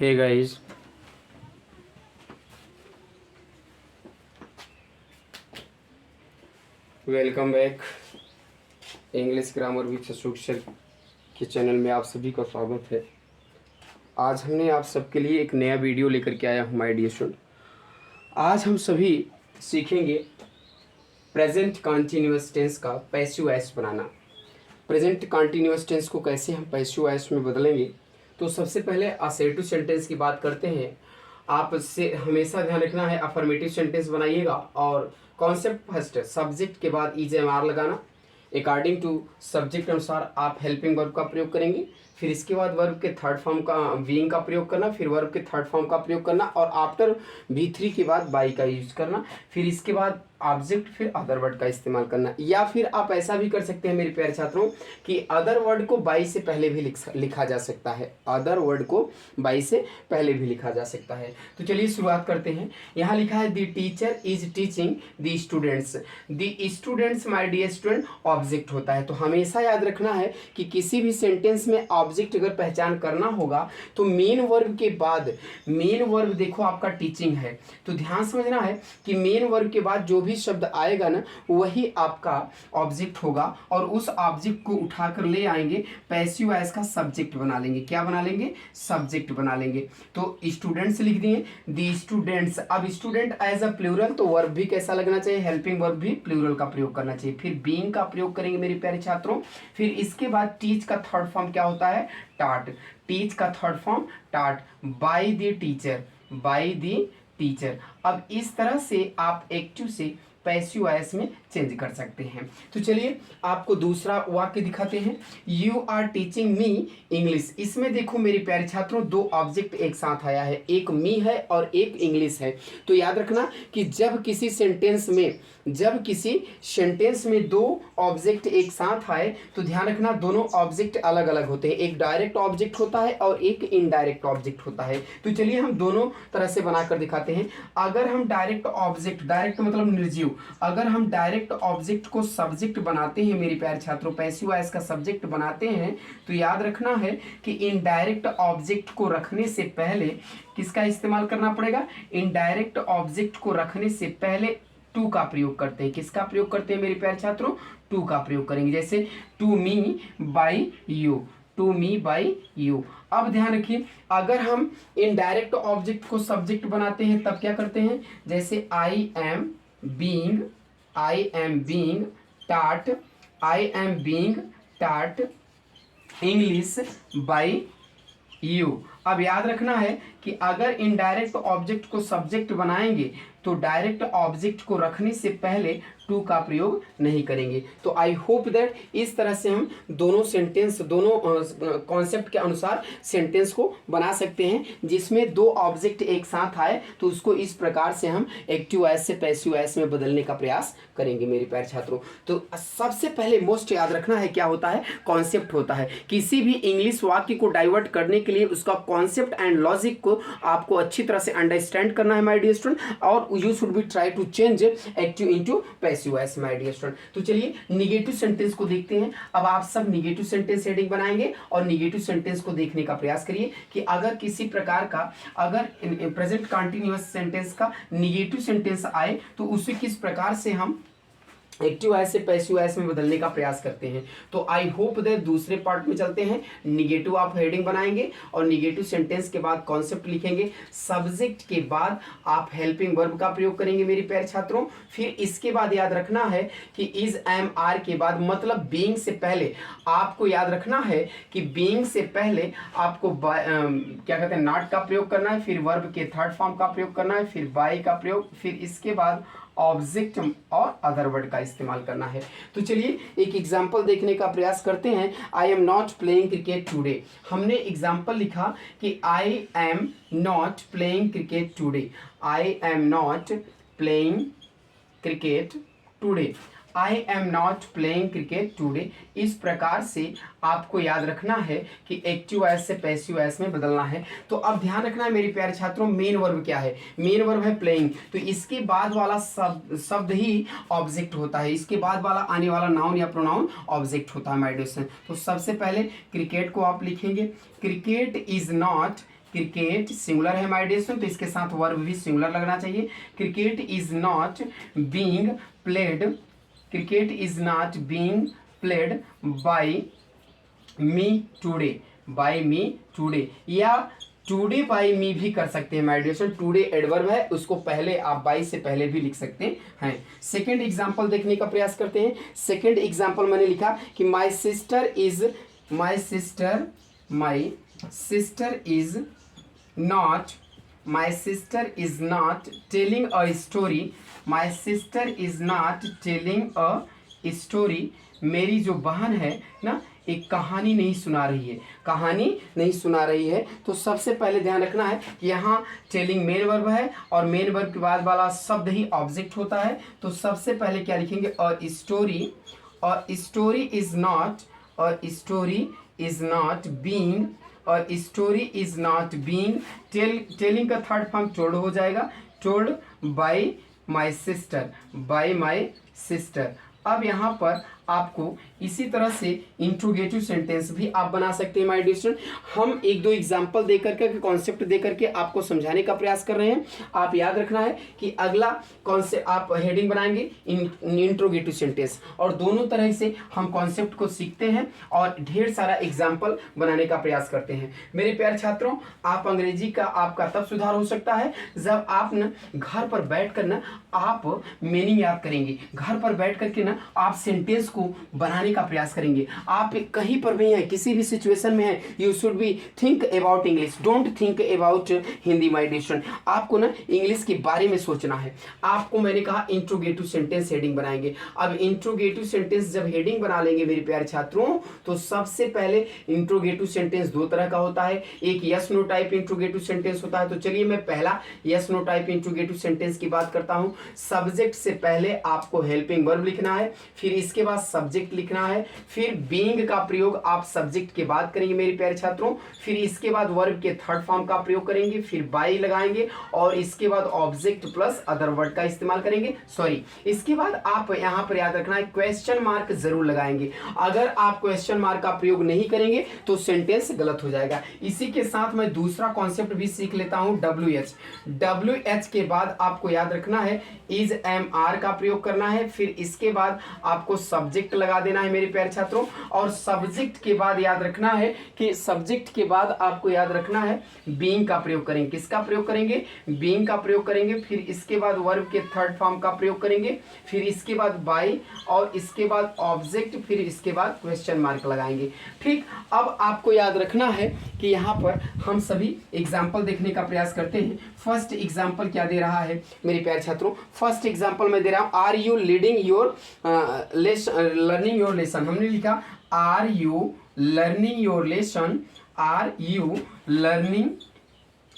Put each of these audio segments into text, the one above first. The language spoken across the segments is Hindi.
Hey guys, welcome back English grammar with Ashok sir के चैनल में आप सभी का स्वागत है। आज हमने आप सबके लिए एक नया वीडियो लेकर के आया हूँ माय डियर स्टूडेंट। आज हम सभी सीखेंगे प्रेजेंट कंटिन्यूअस टेंस का पैसिव वॉइस बनाना। प्रेजेंट कंटिन्यूअस टेंस को कैसे हम पैसिव वॉइस में बदलेंगे, तो सबसे पहले असर्टिव सेंटेंस की बात करते हैं। आप से हमेशा ध्यान रखना है, अफर्मेटिव सेंटेंस बनाइएगा और कॉन्सेप्ट फर्स्ट, सब्जेक्ट के बाद EJMR लगाना। अकॉर्डिंग टू सब्जेक्ट अनुसार आप हेल्पिंग वर्ब का प्रयोग करेंगे, फिर इसके बाद वर्ब के थर्ड फॉर्म का बीइंग का प्रयोग करना, फिर वर्ब के थर्ड फॉर्म का प्रयोग करना और आफ्टर V3 के बाद बाई का यूज करना, फिर इसके बाद ऑब्जेक्ट, फिर अदर वर्ड का इस्तेमाल करना। या फिर आप ऐसा भी कर सकते हैं मेरे प्यारे छात्रों कि अदर वर्ड को बाई से पहले भी लिखा जा सकता है। अदर वर्ड को बाई से पहले भी लिखा जा सकता है। तो चलिए शुरुआत करते हैं। यहाँ लिखा है the teacher is teaching the students. The students my dear student object होता है। तो हमेशा याद रखना है कि किसी भी सेंटेंस में ऑब्जेक्ट अगर पहचान करना होगा तो मेन वर्ब के बाद, मेन वर्ब देखो आपका टीचिंग है, तो ध्यान समझना है कि मेन वर्ब के बाद जो भी शब्द आएगा ना वही आपका ऑब्जेक्ट होगा और उस ऑब्जेक्ट को उठाकर ले आएंगे, पैसिव वॉइस का सब्जेक्ट बना लेंगे। क्या बना लेंगे? सब्जेक्ट बना लेंगे। तो स्टूडेंट्स लिख दिए, दी स्टूडेंट्स। अब स्टूडेंट एज अ प्लूरल, तो वर्ब भी कैसा लगना चाहिए? हेल्पिंग वर्ब भी प्लूरल का प्रयोग करना चाहिए। फिर बीइंग का प्रयोग करेंगे मेरे प्यारे छात्रों। फिर इसके बाद टीच का थर्ड फॉर्म क्या होता है? टाट। टीच का थर्ड फॉर्म टाट। By the teacher, by the teacher. अब इस तरह से आप एक्टिव से पैसिव वॉइस में चेंज कर सकते हैं। तो चलिए आपको दूसरा वाक्य दिखाते हैं। You are teaching me English. इसमें देखो मेरे प्यारे छात्रों दो ऑब्जेक्ट एक साथ आया है, एक मी है और एक इंग्लिश है। तो याद रखना कि जब किसी सेंटेंस में दो ऑब्जेक्ट एक साथ आए तो ध्यान रखना दोनों ऑब्जेक्ट अलग अलग होते हैं। एक डायरेक्ट ऑब्जेक्ट होता है और एक इनडायरेक्ट ऑब्जेक्ट होता है। तो चलिए हम दोनों तरह से बनाकर दिखाते हैं। अगर हम डायरेक्ट ऑब्जेक्ट, डायरेक्ट मतलब निर्जीव, अगर हम डायरेक्ट ऑब्जेक्ट को सब्जेक्ट बनाते हैं मेरे प्यारे छात्रों, पैसिव वॉइस का सब्जेक्ट बनाते हैं, तो याद रखना है कि इनडायरेक्ट ऑब्जेक्ट को रखने से पहले किसका इस्तेमाल करना पड़ेगा? इनडायरेक्ट ऑब्जेक्ट को रखने से पहले टू का प्रयोग करते हैं। किसका प्रयोग करते हैं मेरे प्यारे छात्रों? टू का प्रयोग करेंगे। जैसे to me by you, to me by you. अब ध्यान रखिए, अगर हम इनडायरेक्ट ऑब्जेक्ट को सब्जेक्ट बनाते हैं तब क्या करते हैं? जैसे I am being taught, I am being taught English by you। अब याद रखना है कि अगर इनडायरेक्ट ऑब्जेक्ट को सब्जेक्ट बनाएंगे तो डायरेक्ट ऑब्जेक्ट को रखने से पहले टू का प्रयोग नहीं करेंगे। तो आई होप दैट इस तरह से हम दोनों सेंटेंस, दोनों कॉन्सेप्ट के अनुसार सेंटेंस को बना सकते हैं जिसमें दो ऑब्जेक्ट एक साथ आए, तो उसको इस प्रकार से हम एक्टिव वॉइस से पैसिव वॉइस में बदलने का प्रयास करेंगे मेरे प्यारे छात्रों। तो सबसे पहले मोस्ट याद रखना है क्या होता है? कॉन्सेप्ट होता है। किसी भी इंग्लिश वाक्य को डाइवर्ट करने के लिए उसका कॉन्सेप्ट एंड लॉजिक को आपको अच्छी तरह से अंडरस्टैंड करना है माय डियर स्टूडेंट, और you should be try to change active into passive voice my dear student. तो चलिए निगेटिव सेंटेंस को देखते हैं। अब आप सब निगेटिव सेंटेंस हेडिंग बनाएंगे और निगेटिव सेंटेंस को देखने का प्रयास करिए कि अगर किसी प्रकार का, अगर प्रेजेंट कंटीन्यूअस सेंटेंस का निगेटिव सेंटेंस आए तो उसे किस प्रकार से हम एक्टिव वॉइस से पैसिव वॉइस में बदलने का प्रयास करते हैं। तो आई होप दैट दूसरे पार्ट में चलते हैं। निगेटिव आप हेडिंग बनाएंगे और निगेटिव सेंटेंस के बाद कॉन्सेप्ट लिखेंगे, सब्जेक्ट के बाद आप हेल्पिंग वर्ब का प्रयोग करेंगे मेरे प्यारे छात्रों। फिर इसके बाद याद रखना है कि इज एम आर के बाद, मतलब बीइंग से पहले आपको याद रखना है कि बीइंग से पहले आपको क्या कहते हैं, नॉट का प्रयोग करना है, फिर वर्ब के थर्ड फॉर्म का प्रयोग करना है, फिर बाय का प्रयोग, फिर इसके बाद ऑब्जेक्ट और अदर वर्ड का इस्तेमाल करना है। तो चलिए एक एग्जाम्पल देखने का प्रयास करते हैं। I am not playing cricket today. हमने एग्जाम्पल लिखा कि I am not playing cricket today. I am not playing cricket today. I am not playing cricket today. इस प्रकार से आपको याद रखना है कि एक्टिव वॉइस से पैसिव वॉइस में बदलना है। तो अब ध्यान रखना है मेरे प्यारे छात्रों, मेन वर्ब क्या है? मेन वर्ब है प्लेइंग, तो इसके बाद वाला शब्द ही ऑब्जेक्ट होता है। इसके बाद वाला आने वाला नाउन या प्रोनाउन ऑब्जेक्ट होता है माय डियर। तो सबसे पहले क्रिकेट को आप लिखेंगे, cricket is not cricket singular है माय डियर स्टूडेंट, तो इसके साथ वर्ब भी सिंगुलर लगना चाहिए। Cricket is not being played, cricket is not being played by me today, by me today, या टुडे बाय मी भी कर सकते हैं my dear student. Today adverb है, उसको पहले आप बाय से पहले भी लिख सकते हैं। सेकंड एग्जांपल देखने का प्रयास करते हैं। सेकंड एग्जांपल मैंने लिखा कि my sister is not telling a story, my sister is not telling a story, मेरी जो बहन है ना एक कहानी नहीं सुना रही है, कहानी नहीं सुना रही है। तो सबसे पहले ध्यान रखना है कि यहाँ टेलिंग मेन वर्ब है और मेन वर्ब के बाद वाला शब्द ही ऑब्जेक्ट होता है। तो सबसे पहले क्या लिखेंगे, और स्टोरी, और स्टोरी इज नॉट, और स्टोरी इज नॉट बीइंग, और story is not being, telling का थर्ड फॉर्म टोल्ड हो जाएगा, told by my sister, by my sister. अब यहाँ पर आपको इसी तरह से इंट्रोगेटिव सेंटेंस भी आप बना सकते हैं माय डियर स्टूडेंट। हम एक दो एग्जांपल दे करके, कॉन्सेप्ट दे करके आपको समझाने का प्रयास कर रहे हैं। आप याद रखना है कि अगला कॉन्सेप्ट आप हेडिंग बनाएंगे इंट्रोगेटिव सेंटेंस, और दोनों तरह से हम कॉन्सेप्ट को सीखते हैं और ढेर सारा एग्जाम्पल बनाने का प्रयास करते हैं। मेरे प्यारे छात्रों, आप अंग्रेजी का आपका तब सुधार हो सकता है जब आप न घर पर बैठ कर न आप मीनिंग याद करेंगे, घर पर बैठ करके ना आप सेंटेंस को बनाने का प्रयास करेंगे। आप कहीं पर भी हैं, किसी भी सिचुएशन में हैं, you should be think about English, don't think about Hindi my dear student. आपको ना इंग्लिश के बारे में सोचना है। आपको मैंने कहा इंट्रोगेटिव सेंटेंस हेडिंग बनाएंगे। अब इंट्रोगेटिव सेंटेंस जब हेडिंग बना लेंगे मेरे प्यारे छात्रों, तो सबसे पहले इंट्रोगेटिव सेंटेंस दो तरह का होता है, एक yes no type interrogative sentence होता है। तो चलिए मैं पहला yes no type interrogative sentence की बात करता हूं। सब्जेक्ट से पहले आपको हेल्पिंग वर्ब लिखना है, फिर इसके बाद सब्जेक्ट लिखना है, फिर बीइंग का प्रयोग आप सब्जेक्ट के बाद करेंगे मेरे प्यारे छात्रों, फिर इसके बाद वर्ब के थर्ड फॉर्म का प्रयोग करेंगे, फिर बाय लगाएंगे और इसके बाद ऑब्जेक्ट प्लस अदर वर्ड का इस्तेमाल करेंगे। सॉरी, इसके बाद आप यहां पर याद रखना है क्वेश्चन मार्क जरूर लगाएंगे। अगर आप क्वेश्चन मार्क का प्रयोग नहीं करेंगे तो सेंटेंस गलत हो जाएगा। इसी के साथ मैं दूसरा कॉन्सेप्ट भी सीख लेता हूं, WH के बाद आपको याद रखना है इज एम आर का प्रयोग करना है, फिर इसके बाद आपको सब्जेक्ट लगा देना है मेरे प्यारे छात्रों, और सब्जेक्ट के बाद याद रखना है कि सब्जेक्ट के बाद आपको याद रखना है बीइंग का प्रयोग करेंगे। किसका प्रयोग करेंगे, बीइंग का प्रयोग करेंगे, फिर इसके बाद वर्ब के थर्ड फॉर्म का प्रयोग करेंगे, फिर इसके बाद बाय और इसके बाद ऑब्जेक्ट, फिर इसके बाद क्वेश्चन मार्क लगाएंगे। ठीक, अब आपको याद रखना है कि यहाँ पर हम सभी एग्जाम्पल देखने का प्रयास करते हैं। फर्स्ट एग्जाम्पल क्या दे रहा है मेरे प्यारे छात्रों, फर्स्ट एग्जाम्पल मैं दे रहा हूँ, are you leading your learning your lesson. हमने लिखा are you learning your lesson, are you learning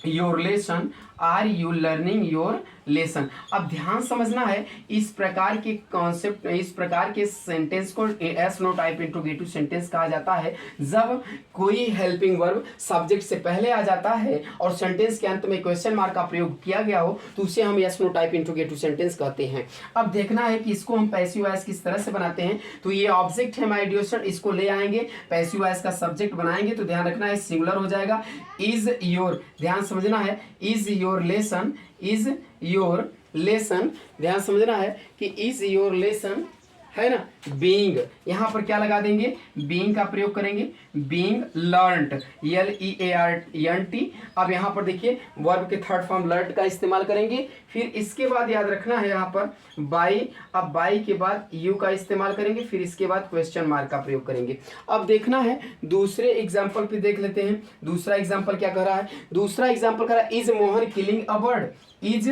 your lesson, are you learning your lesson. अब ध्यान समझना है, इस प्रकार के कॉन्सेप्ट, इस प्रकार के सेंटेंस को yes no type interrogative sentence कहा जाता है जब कोई हेल्पिंग वर्ब सब्जेक्ट से पहले आ जाता है और सेंटेंस के अंत में क्वेश्चन मार्क का प्रयोग किया गया हो, तो उसे हम yes no type interrogative sentence कहते हैं। अब देखना है कि इसको हम पैसिव वॉइस किस तरह से बनाते हैं। तो ये ऑब्जेक्ट है माय डियर स्टूडेंट, इसको ले आएंगे, पैसिव वॉइस का सब्जेक्ट बनाएंगे, तो ध्यान रखना है सिंगुलर हो जाएगा। इज योर, ध्यान समझना है, is your lesson, is your lesson, ध्यान समझना है कि इज योर लेसन है ना। बीइंग, यहां पर क्या लगा देंगे, बीइंग का प्रयोग करेंगे, बीइंग लर्नड, LEARNT। अब यहां पर देखिए वर्ब के थर्ड फॉर्म लर्नड का इस्तेमाल करेंगे, फिर इसके बाद याद रखना है यहां पर बाय, अब बाय के बाद यू का इस्तेमाल करेंगे, फिर इसके बाद क्वेश्चन मार्क का प्रयोग करेंगे। अब देखना है दूसरे एग्जाम्पल पे देख लेते हैं, दूसरा एग्जाम्पल क्या कह रहा है। दूसरा एग्जाम्पल कह रहा है is Mohan killing a bird, is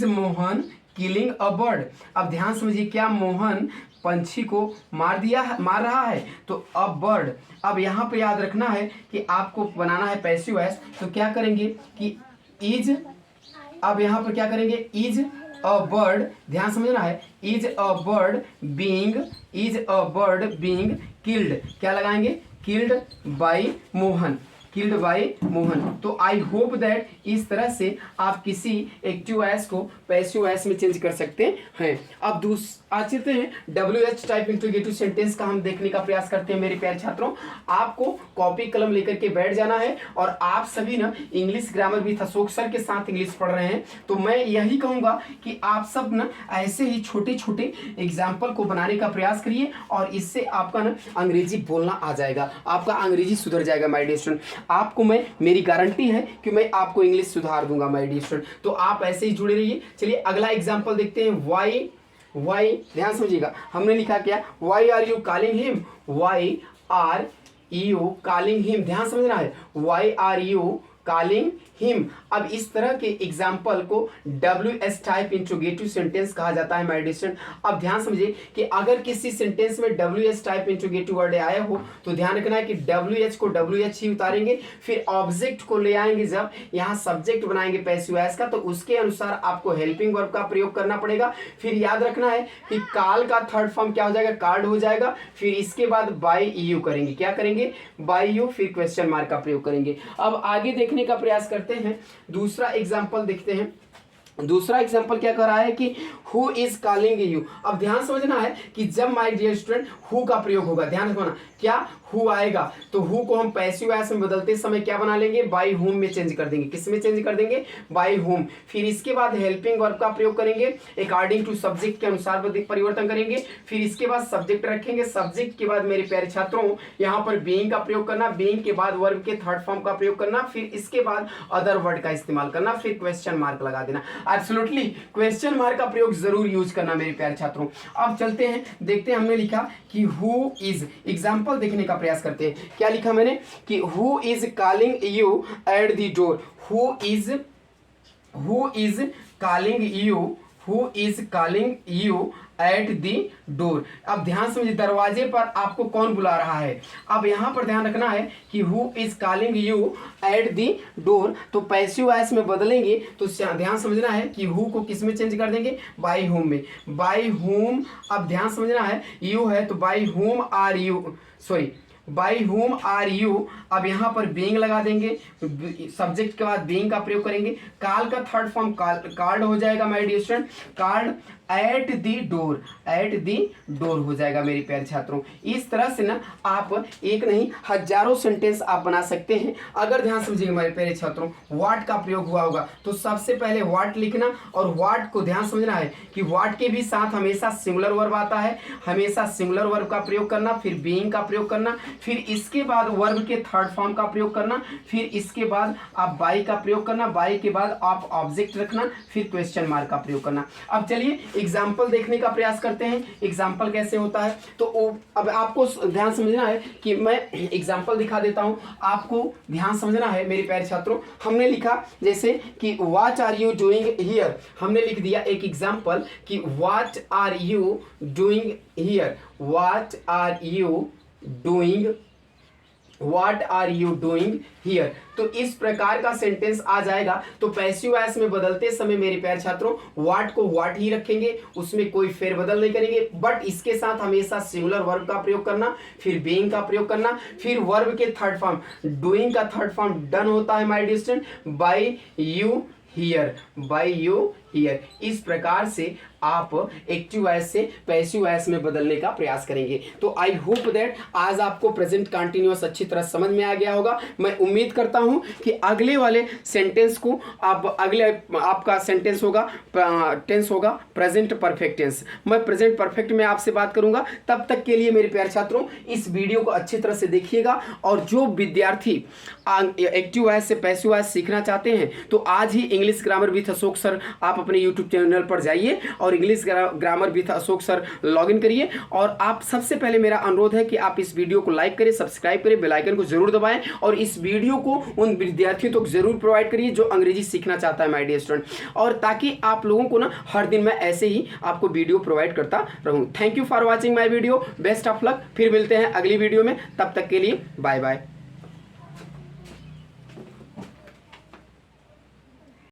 Mohan killing a bird. अब ध्यान समझिए, क्या मोहन पंछी को मार रहा है, तो अ बर्ड। अब यहाँ पे याद रखना है कि आपको बनाना है पैसिव वॉइस, तो क्या करेंगे कि इज, अब यहाँ पर क्या करेंगे इज अ बर्ड, ध्यान समझना है, is a bird being killed, क्या लगाएंगे, killed by Mohan, killed by Mohan. तो आई होप दैट इस तरह से आप किसी एक्टिव वॉइस को पैसिव वॉइस में चेंज कर सकते हैं। अब आज चलते हैं WH टाइप इंट्रोगेटिव सेंटेंस का हम देखने का प्रयास करते हैं। मेरे प्यारे छात्रों, आपको कॉपी कलम लेकर के बैठ जाना है और आप सभी ना English grammar with Ashok sir के साथ इंग्लिश पढ़ रहे हैं, तो मैं यही कहूंगा कि आप सब ना ऐसे ही छोटे छोटे एग्जाम्पल को बनाने का प्रयास करिए और इससे आपका ना अंग्रेजी बोलना आ जाएगा, आपका अंग्रेजी सुधर जाएगा माय डियर स्टूडेंट। आपको मेरी गारंटी है कि मैं आपको इंग्लिश सुधार दूंगा माय डियर स्टूडेंट। तो आप ऐसे ही जुड़े रहिए। चलिए अगला एग्जाम्पल देखते हैं। वाई ध्यान समझिएगा, हमने लिखा क्या, why are you calling him, why are you calling him, ध्यान समझना है, why are you calling him. अब इस तरह के एग्जाम्पल को WH टाइप इंट्रोगेटिव सेंटेंस कहा जाता है माय डियर स्टूडेंट। अब ध्यान समझिए कि अगर किसी सेंटेंस में WH टाइप इंट्रोगेटिव वर्ड आया हो तो ध्यान रखना है कि WH को WH ही उतारेंगे, फिर ऑब्जेक्ट को ले आएंगे, जब यहाँ सब्जेक्ट बनाएंगे पैसिव वॉइस का तो उसके अनुसार आपको हेल्पिंग वर्ब का प्रयोग करना पड़ेगा। फिर याद रखना है कि काल का थर्ड फॉर्म क्या हो जाएगा, कार्ड हो जाएगा। फिर इसके बाद बाय यू करेंगे, क्या करेंगे, बाय यू, फिर क्वेश्चन मार्क का प्रयोग करेंगे। अब आगे देखने का प्रयास करते हैं, दूसरा एग्जाम्पल देखते हैं। दूसरा एग्जाम्पल क्या कर रहा है कि हु इज कॉलिंग यू। अब ध्यान समझना है कि जब माय डियर स्टूडेंट हु का प्रयोग होगा, ध्यान रखना, क्या हु आएगा तो हु को हम पैसिव वॉइस में बदलते समय क्या बना लेंगे, बाय हुम में चेंज कर देंगे। किस में चेंज कर देंगे, बाय हुम। फिर इसके बाद हेल्पिंग वर्ब का प्रयोग करेंगे, अकॉर्डिंग टू सब्जेक्ट के अनुसार परिवर्तन करेंगे। फिर इसके बाद सब्जेक्ट रखेंगे, सब्जेक्ट के बाद मेरे प्यारे छात्रों यहाँ पर बीइंग का प्रयोग करना, बीइंग के बाद वर्ब के थर्ड फॉर्म का प्रयोग करना, फिर इसके बाद अदर वर्ड का इस्तेमाल करना, फिर क्वेश्चन मार्क लगा देना। एब्सोल्युटली क्वेश्चन मार्क का प्रयोग जरूर यूज करना मेरे प्यारे छात्रों। अब चलते हैं, देखते हैं हमने लिखा कि हु इज, एग्जाम्पल देखने का प्रयास करते हैं। क्या लिखा मैंने कि who is calling you at the door, who is calling you, who is calling you eight the door. अब ध्यान समझिए, दरवाजे पर आपको कौन बुला रहा है। अब यहां पर ध्यान रखना है कि who is calling you eight the door, तो पैसिव वॉइस में बदलेंगे तो ध्यान समझना है कि हु को किस में चेंज कर देंगे, बाय हुम में, बाय हुम। अब ध्यान समझना है यू है तो by whom are you, sorry by whom are you. अब यहाँ पर बीइंग लगा देंगे, सब्जेक्ट के बाद बीइंग का प्रयोग करेंगे। काल का थर्ड फॉर्म कार्ड हो जाएगा my dear student, card at the door, at the door हो जाएगा मेरे प्यारे छात्रों। इस तरह से ना आप एक नहीं हजारों सेंटेंस आप बना सकते हैं। अगर ध्यान समझिएगा मेरे प्यारे छात्रों, व्हाट का प्रयोग हुआ होगा तो सबसे पहले व्हाट लिखना, और व्हाट को ध्यान समझना है कि व्हाट के भी साथ हमेशा सिंगुलर वर्ब आता है, हमेशा सिंगुलर वर्ब का प्रयोग करना, फिर बीइंग का प्रयोग करना, फिर इसके बाद वर्ब के थर्ड फॉर्म का प्रयोग करना, फिर इसके बाद आप बाय का प्रयोग करना, बाय के बाद आप ऑब्जेक्ट रखना, फिर क्वेश्चन मार्क का प्रयोग करना। अब चलिए एग्जाम्पल देखने का प्रयास करते हैं, एग्जाम्पल कैसे होता है। तो अब आपको ध्यान समझना है कि मैं एग्जाम्पल दिखा देता हूं, आपको ध्यान समझना है मेरे प्यारे छात्रों। हमने लिखा जैसे कि what are you doing here, हमने लिख दिया एक एग्जाम्पल कि what are you doing here, what are you doing, what are you doing here. तो इस प्रकार का सेंटेंस आ जाएगा। तो पैसिव वॉइस में बदलते समय मेरे प्यारे छात्रों व्हाट को व्हाट ही रखेंगे, उसमें कोई फेरबदल नहीं करेंगे, बट इसके साथ हमेशा सिंगुलर वर्ब का प्रयोग करना, फिर बीइंग का प्रयोग करना, फिर वर्ब के थर्ड फॉर्म, डूइंग का थर्ड फॉर्म डन होता है my dear student, by you here, by you here. इस प्रकार से आप एक्टिव वॉइस से पैसिव वॉइस में बदलने का प्रयास करेंगे। तो आई होप दैट आज आपको प्रेजेंट कंटिन्यूअस अच्छी तरह समझ में आ गया होगा। मैं उम्मीद करता हूं कि अगले वाले सेंटेंस को आप अगले आपका सेंटेंस होगा टेंस होगा प्रेजेंट परफेक्ट टेंस। मैं प्रेजेंट परफेक्ट में आपसे बात करूंगा। तब तक के लिए मेरे प्यारे छात्रों इस वीडियो को अच्छी तरह से देखिएगा, और जो विद्यार्थी एक्टिव वॉइस से पैसिव वॉइस सीखना चाहते हैं तो आज ही English grammar with Ashok sir आप अपने यूट्यूब चैनल पर जाइए और English grammar with Ashok sir login करिए। और आप सबसे पहले मेरा अनुरोध है कि आप इस वीडियो को लाइक करें, सब्सक्राइब करें, बेल आइकन को जरूर दबाएं और इस वीडियो को उन विद्यार्थियों तक जरूर प्रोवाइड करिए जो अंग्रेजी सीखना चाहता है माय डियर स्टूडेंट, और ताकि आप लोगों को ना हर दिन मैं ऐसे ही आपको वीडियो प्रोवाइड करता रहूं। Thank you for watching my video, best of luck. फिर मिलते हैं अगली वीडियो में, तब तक के लिए बाय बाय।